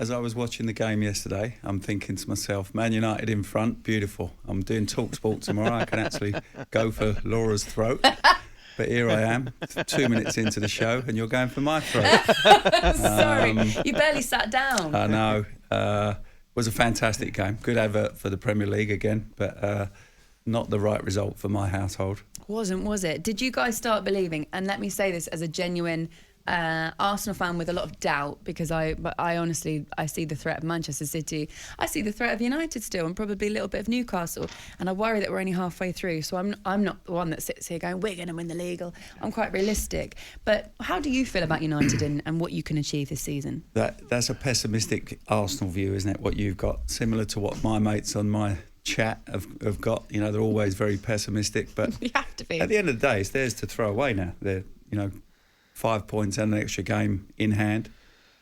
as I was watching the game yesterday, I'm thinking to myself, Man United in front, beautiful. I'm doing talkSPORT tomorrow. I can actually go for Laura's throat. But here I am, 2 minutes into the show, and you're going for my throat. Sorry, you barely sat down. I know. It was a fantastic game. Good advert for the Premier League again, but not the right result for my household. Wasn't, was it? Did you guys start believing? And let me say this as a genuine Arsenal fan with a lot of doubt, because I honestly see the threat of Manchester City. I see the threat of United still, and probably a little bit of Newcastle. And I worry that we're only halfway through. So I'm not the one that sits here going, we're going to win the league. I'm quite realistic. But how do you feel about United and what you can achieve this season? That's a pessimistic Arsenal view, isn't it? What you've got, similar to what my mates on my chat have got. You know, they're always very pessimistic. But you have to be. At the end of the day, it's theirs to throw away now. They're 5 points and an extra game in hand,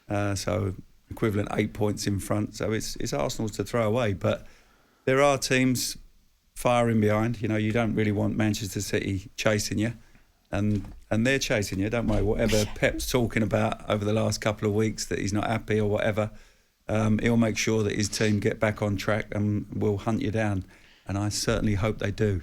so equivalent 8 points in front. So it's Arsenal's to throw away. But there are teams firing behind. You don't really want Manchester City chasing you, and they're chasing you. Don't worry, whatever Pep's talking about over the last couple of weeks that he's not happy or whatever, he'll make sure that his team get back on track and will hunt you down. And I certainly hope they do.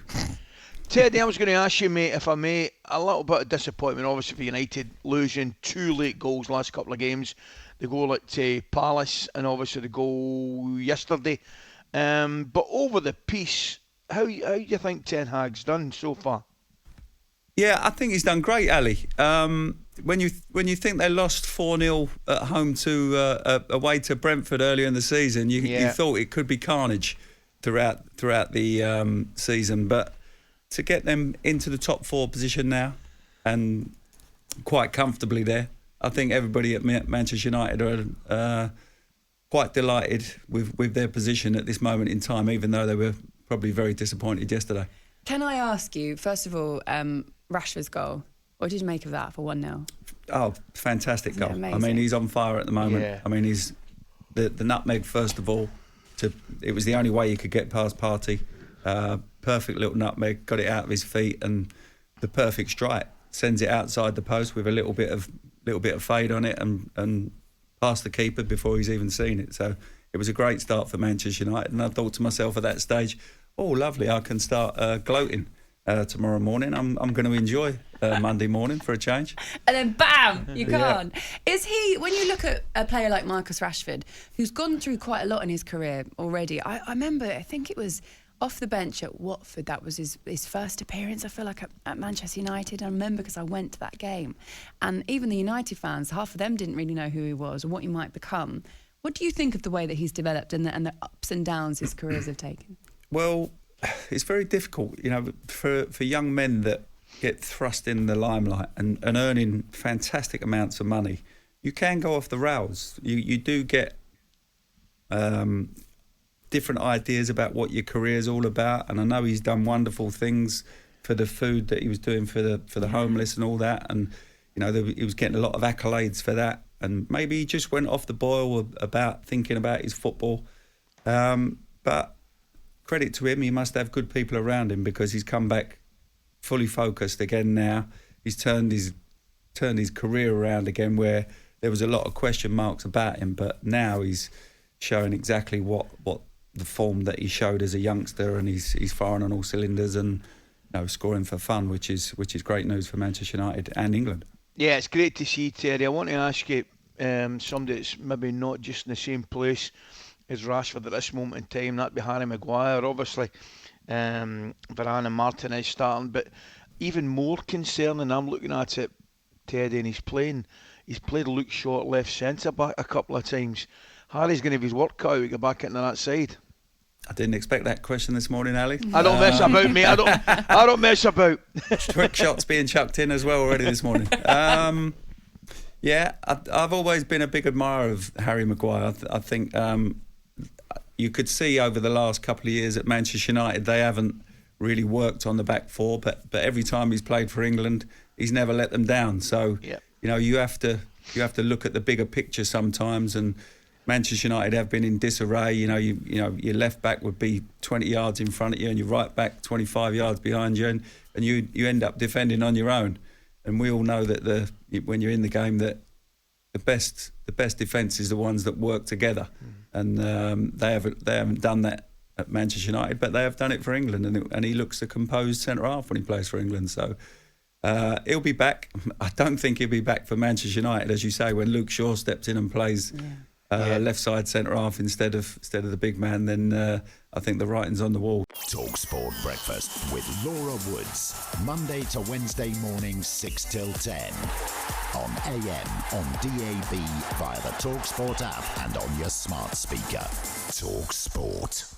Teddy, I was going to ask you, mate, if I may, a little bit of disappointment, obviously, for United losing 2 late goals last couple of games. The goal at Palace and obviously the goal yesterday. But over the piece, how do you think Ten Hag's done so far? Yeah, I think he's done great, Ali. When you think they lost 4-0 at home away to Brentford earlier in the season, you thought it could be carnage throughout the season, but to get them into the top 4 position now and quite comfortably there, I think everybody at Manchester United are quite delighted with their position at this moment in time, even though they were probably very disappointed yesterday. Can I ask you, first of all, Rashford's goal, what did you make of that for 1-0? Oh, fantastic goal. I mean, he's on fire at the moment. Yeah. I mean, he's the nutmeg, first of all. It was the only way he could get past Partey. Perfect little nutmeg, got it out of his feet, and the perfect strike. Sends it outside the post with a little bit of fade on it, and past the keeper before he's even seen it. So it was a great start for Manchester United, and I thought to myself at that stage, oh, lovely, I can start gloating tomorrow morning. I'm going to enjoy Monday morning for a change. And then bam, you can't. Yeah. Is he, when you look at a player like Marcus Rashford, who's gone through quite a lot in his career already, I remember, I think it was off the bench at Watford, that was his first appearance, I feel like, at Manchester United. I remember because I went to that game. And even the United fans, half of them didn't really know who he was or what he might become. What do you think of the way that he's developed and the ups and downs his careers have taken? Well, it's very difficult, for young men that get thrust in the limelight and earning fantastic amounts of money. You can go off the rails. You do get different ideas about what your career's all about, and I know he's done wonderful things for the food that he was doing for the homeless and all that, and he was getting a lot of accolades for that, and maybe he just went off the boil about thinking about his football, but credit to him, he must have good people around him, because he's come back fully focused again now. He's turned his career around again, where there was a lot of question marks about him, but now he's showing exactly what the form that he showed as a youngster, and he's firing on all cylinders and scoring for fun, which is great news for Manchester United and England. Yeah, it's great to see, Terry. I want to ask you, somebody that's maybe not just in the same place as Rashford at this moment in time, that'd be Harry Maguire, obviously. Varane and Martinez starting, but even more concerning, I'm looking at it, Teddy, and he's played Luke Shaw left centre back a couple of times. Harry's going to have his work cut out to get back into that side. I didn't expect that question this morning, Ali. I don't mess about, mate. I don't mess about. Quick shots being chucked in as well already this morning. Yeah, I've always been a big admirer of Harry Maguire. I think you could see over the last couple of years at Manchester United, they haven't really worked on the back four, but every time he's played for England, he's never let them down. So you have to look at the bigger picture sometimes, and Manchester United have been in disarray. Your left back would be 20 yards in front of you, and your right back 25 yards behind you, and you end up defending on your own. And we all know that when you're in the game, that the best defence is the ones that work together, and they haven't done that at Manchester United, but they have done it for England, and he looks a composed centre half when he plays for England. So he'll be back. I don't think he'll be back for Manchester United, as you say, when Luke Shaw steps in and plays left side centre half instead of the big man. Then I think the writing's on the wall. talkSPORT Breakfast with Laura Woods, Monday to Wednesday mornings 6 till 10 on AM, on DAB, via the talkSPORT app and on your smart speaker. talkSPORT.